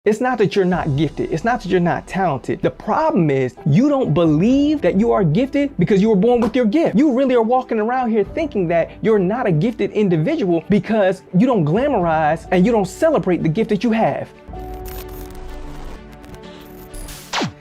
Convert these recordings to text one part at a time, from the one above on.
It's not that you're not gifted. It's not that you're not talented. The problem is you don't believe that you are gifted because you were born with your gift. You really are walking around here thinking that you're not a gifted individual because you don't glamorize and you don't celebrate the gift that you have.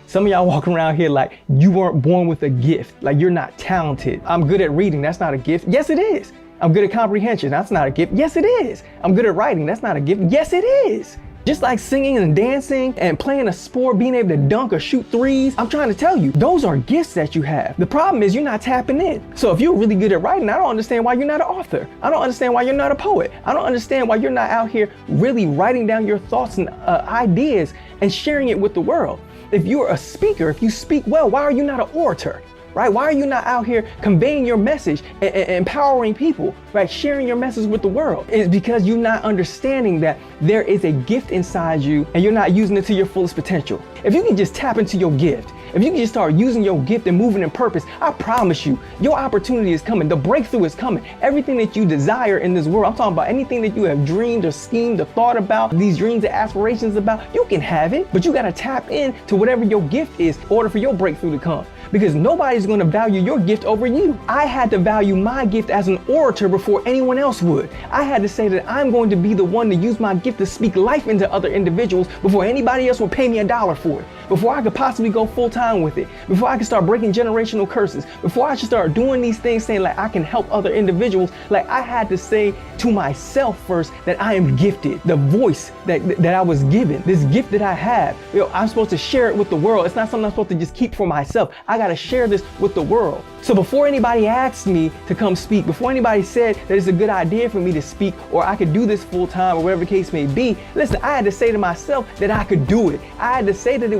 Some of y'all walking around here like you weren't born with a gift, like you're not talented. I'm good at reading, that's not a gift. Yes, it is. I'm good at comprehension, that's not a gift. Yes, it is. I'm good at writing, that's not a gift. Yes, it is. Just like singing and dancing and playing a sport, being able to dunk or shoot threes, I'm trying to tell you, those are gifts that you have. The problem is you're not tapping in. So if you're really good at writing, I don't understand why you're not an author. I don't understand why you're not a poet. I don't understand why you're not out here really writing down your thoughts and ideas and sharing it with the world. If you're a speaker, if you speak well, why are you not an orator? Right? Why are you not out here conveying your message and empowering people, right? Sharing your message with the world? It's because you're not understanding that there is a gift inside you and you're not using it to your fullest potential. If you can just tap into your gift, if you can just start using your gift and moving in purpose, I promise you, your opportunity is coming. The breakthrough is coming. Everything that you desire in this world, I'm talking about anything that you have dreamed or schemed or thought about, these dreams and aspirations about, you can have it, but you got to tap into whatever your gift is in order for your breakthrough to come. Because nobody's going to value your gift over you. I had to value my gift as an orator before anyone else would. I had to say that I'm going to be the one to use my gift to speak life into other individuals before anybody else will pay me $1 for it. Before I could possibly go full time with it. Before I could start breaking generational curses. Before I should start doing these things saying like I can help other individuals. Like I had to say to myself first that I am gifted. The voice that I was given. This gift that I have. I'm supposed to share it with the world. It's not something I'm supposed to just keep for myself. I got to share this with the world. So before anybody asked me to come speak, before anybody said that it's a good idea for me to speak or I could do this full time or whatever the case may be, listen, I had to say to myself that I could do it. I had to say that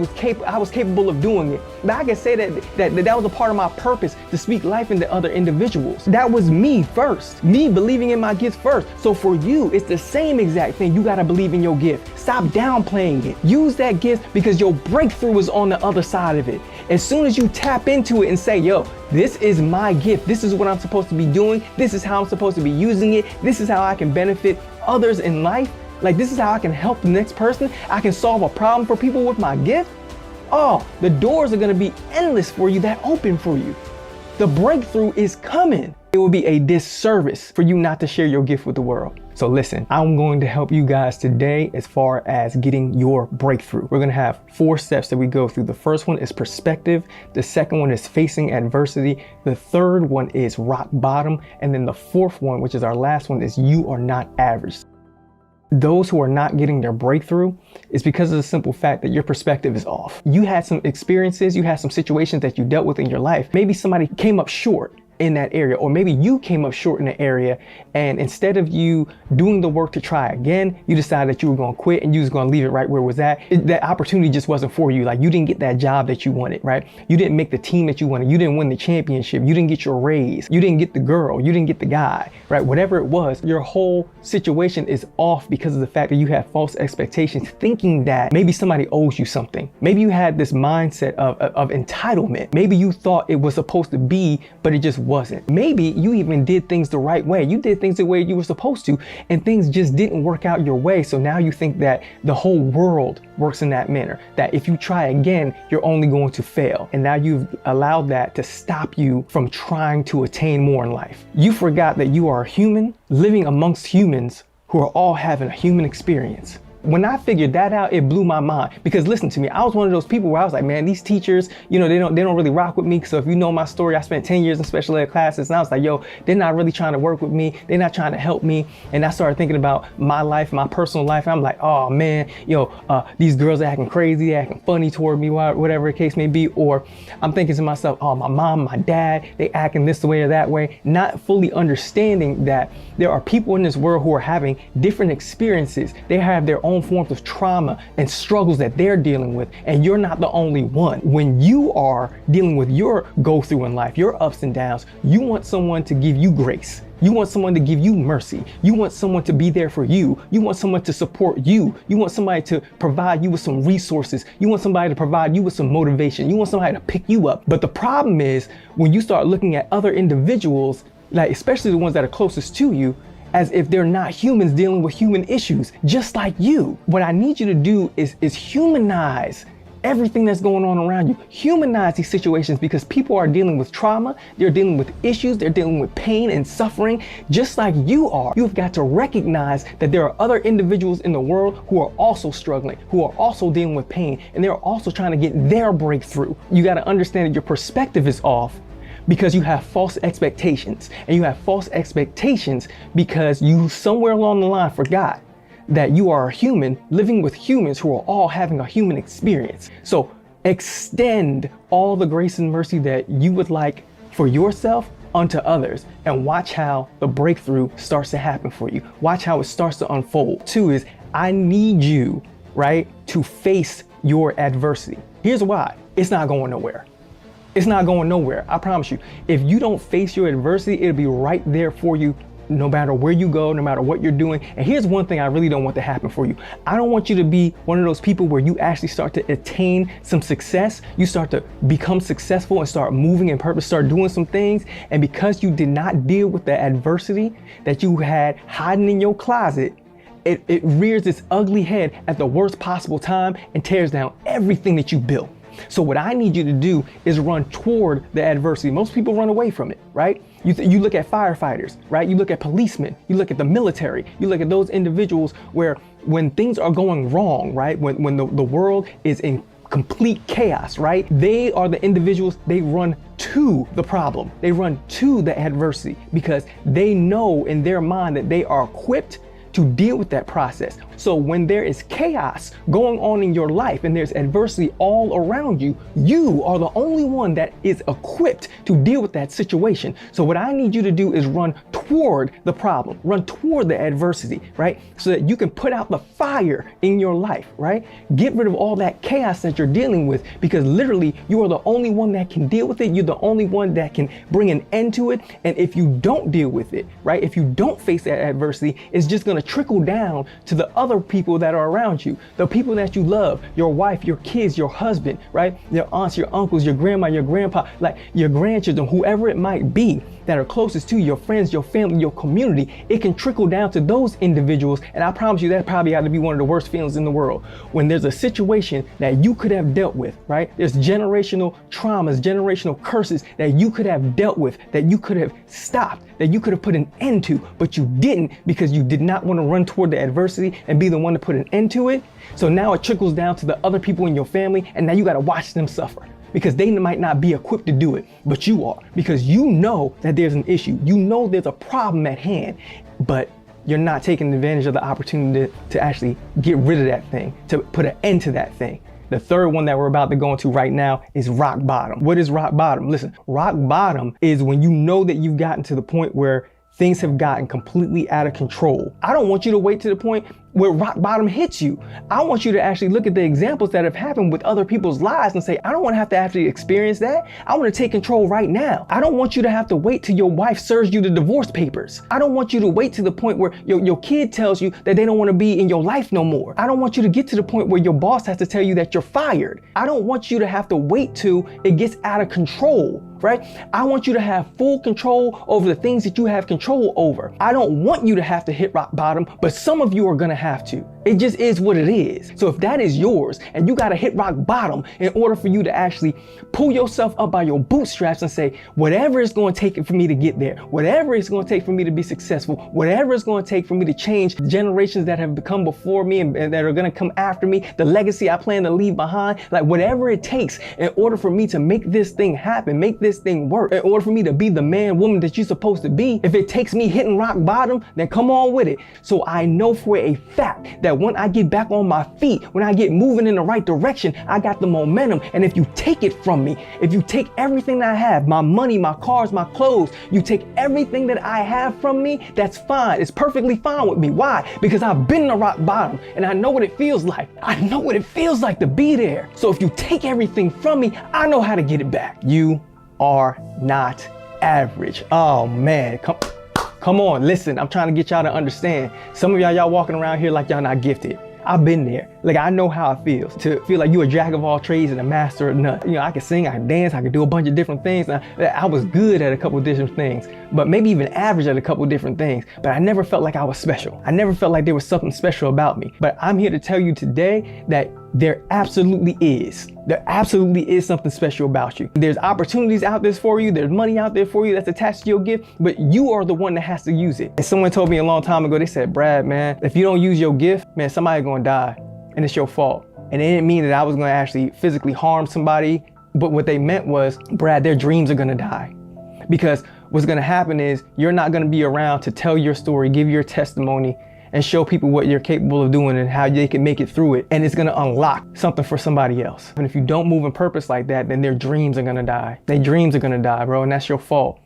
I was capable of doing it. But I could say that was a part of my purpose to speak life into other individuals. That was me first, me believing in my gifts first. So for you, it's the same exact thing. You got to believe in your gift. Stop downplaying it. Use that gift because your breakthrough is on the other side of it. As soon as you tap into it and say, yo, this is my gift. This is what I'm supposed to be doing. This is how I'm supposed to be using it. This is how I can benefit others in life. Like this is how I can help the next person. I can solve a problem for people with my gift. Oh, the doors are going to be endless for you that open for you. The breakthrough is coming. It will be a disservice for you not to share your gift with the world. So listen, I'm going to help you guys today as far as getting your breakthrough. We're going to have 4 steps that we go through. The first one is perspective. The second one is facing adversity. The third one is rock bottom. And then the fourth one, which is our last one, is you are not average. Those who are not getting their breakthrough is because of the simple fact that your perspective is off. You had some experiences, you had some situations that you dealt with in your life. Maybe somebody came up short in that area, or maybe you came up short in the area, and instead of you doing the work to try again, you decided that you were going to quit and you was going to leave it right where it was at. That opportunity just wasn't for you. Like you didn't get that job that you wanted, right? You didn't make the team that you wanted. You didn't win the championship. You didn't get your raise. You didn't get the girl. You didn't get the guy, right? Whatever it was, your whole situation is off because of the fact that you have false expectations, thinking that maybe somebody owes you something. Maybe you had this mindset of entitlement. Maybe you thought it was supposed to be, but it just wasn't. Maybe you even did things the right way. You did things the way you were supposed to, and things just didn't work out your way. So now you think that the whole world works in that manner, that if you try again, you're only going to fail. And now you've allowed that to stop you from trying to attain more in life. You forgot that you are a human living amongst humans who are all having a human experience. When I figured that out, it blew my mind. Because listen to me, I was one of those people where I was like, man, these teachers, they don't really rock with me. So if you know my story, I spent 10 years in special ed classes, and I was like, yo, they're not really trying to work with me. They're not trying to help me. And I started thinking about my life, my personal life. And I'm like, oh man, these girls are acting crazy, they're acting funny toward me, whatever the case may be. Or I'm thinking to myself, oh, my mom, my dad, they acting this way or that way, not fully understanding that there are people in this world who are having different experiences. They have their own forms of trauma and struggles that they're dealing with, and you're not the only one. When you are dealing with your go through in life, your ups and downs, you want someone to give you grace. You want someone to give you mercy. You want someone to be there for you. You want someone to support you. You want somebody to provide you with some resources. You want somebody to provide you with some motivation. You want somebody to pick you up. But the problem is when you start looking at other individuals, like especially the ones that are closest to you, as if they're not humans dealing with human issues, just like you. What I need you to do is humanize everything that's going on around you. Humanize these situations, because people are dealing with trauma, they're dealing with issues, they're dealing with pain and suffering, just like you are. You've got to recognize that there are other individuals in the world who are also struggling, who are also dealing with pain, and they're also trying to get their breakthrough. You got to understand that your perspective is off because you have false expectations, and you have false expectations because you somewhere along the line forgot that you are a human living with humans who are all having a human experience. So extend all the grace and mercy that you would like for yourself unto others, and watch how the breakthrough starts to happen for you. Watch how it starts to unfold. Two is, I need you, right, to face your adversity. Here's why. It's not going nowhere. It's not going nowhere. I promise you. If you don't face your adversity, it'll be right there for you no matter where you go, no matter what you're doing. And here's one thing I really don't want to happen for you. I don't want you to be one of those people where you actually start to attain some success. You start to become successful and start moving in purpose, start doing some things. And because you did not deal with the adversity that you had hiding in your closet, it rears its ugly head at the worst possible time and tears down everything that you built. So what I need you to do is run toward the adversity. Most people run away from it, right? You look at firefighters, right? You look at policemen, you look at the military, you look at those individuals where when things are going wrong, right? When the world is in complete chaos, right? They are the individuals, they run to the problem. They run to the adversity because they know in their mind that they are equipped to deal with that process. So when there is chaos going on in your life and there's adversity all around you, you are the only one that is equipped to deal with that situation. So what I need you to do is run toward the problem, run toward the adversity, right? So that you can put out the fire in your life, right? Get rid of all that chaos that you're dealing with, because literally you are the only one that can deal with it. You're the only one that can bring an end to it. And if you don't deal with it, right? If you don't face that adversity, it's just going to trickle down to the other people that are around you, the people that you love, your wife, your kids, your husband, right? Your aunts, your uncles, your grandma, your grandpa, like your grandchildren, whoever it might be that are closest to you, your friends, your family, your community. It can trickle down to those individuals. And I promise you that probably ought to be one of the worst feelings in the world. When there's a situation that you could have dealt with, right? There's generational traumas, generational curses that you could have dealt with, that you could have stopped, that you could have put an end to, but you didn't because you did not want to run toward the adversity and be the one to put an end to it. So now it trickles down to the other people in your family, and now you got to watch them suffer because they might not be equipped to do it, but you are, because you know that there's an issue. You know there's a problem at hand, but you're not taking advantage of the opportunity to actually get rid of that thing, to put an end to that thing. The third one that we're about to go into right now is rock bottom. What is rock bottom? Listen, rock bottom is when you know that you've gotten to the point where things have gotten completely out of control. I don't want you to wait to the point where rock bottom hits you. I want you to actually look at the examples that have happened with other people's lives and say, I don't want to have to actually experience that. I want to take control right now. I don't want you to have to wait till your wife serves you the divorce papers. I don't want you to wait to the point where your kid tells you that they don't want to be in your life no more. I don't want you to get to the point where your boss has to tell you that you're fired. I don't want you to have to wait till it gets out of control, right? I want you to have full control over the things that you have control over. I don't want you to have to hit rock bottom, but some of you are gonna have to. It just is what it is. So if that is yours and you gotta hit rock bottom in order for you to actually pull yourself up by your bootstraps and say, whatever it's gonna take for me to get there, whatever it's gonna take for me to be successful, whatever it's gonna take for me to change the generations that have become before me and that are gonna come after me, the legacy I plan to leave behind, like whatever it takes in order for me to make this thing happen, make this thing work, in order for me to be the man, woman that you're supposed to be, if it takes me hitting rock bottom, then come on with it. So I know for a fact that when I get back on my feet, when I get moving in the right direction, I got the momentum. And if you take it from me, if you take everything that I have, my money, my cars, my clothes, you take everything that I have from me, that's fine. It's perfectly fine with me. Why? Because I've been in a rock bottom and I know what it feels like. I know what it feels like to be there. So if you take everything from me, I know how to get it back. You are not average. Oh man, come on, listen, I'm trying to get y'all to understand. Some of y'all walking around here like y'all not gifted. I've been there. Like, I know how it feels to feel like you're a jack of all trades and a master of none. You know, I can sing, I can dance, I can do a bunch of different things. Now, I was good at a couple of different things, but maybe even average at a couple of different things. But I never felt like I was special. I never felt like there was something special about me. But I'm here to tell you today that there absolutely is. There absolutely is something special about you. There's opportunities out there for you. There's money out there for you that's attached to your gift, but you are the one that has to use it. And someone told me a long time ago, they said, Brad, man, if you don't use your gift, man, somebody's gonna die and it's your fault. And it didn't mean that I was gonna actually physically harm somebody, but what they meant was, Brad, their dreams are gonna die. Because what's gonna happen is you're not gonna be around to tell your story, give your testimony, and show people what you're capable of doing and how they can make it through it. And it's gonna unlock something for somebody else. And if you don't move in purpose like that, then their dreams are gonna die. Their dreams are gonna die, bro, and that's your fault.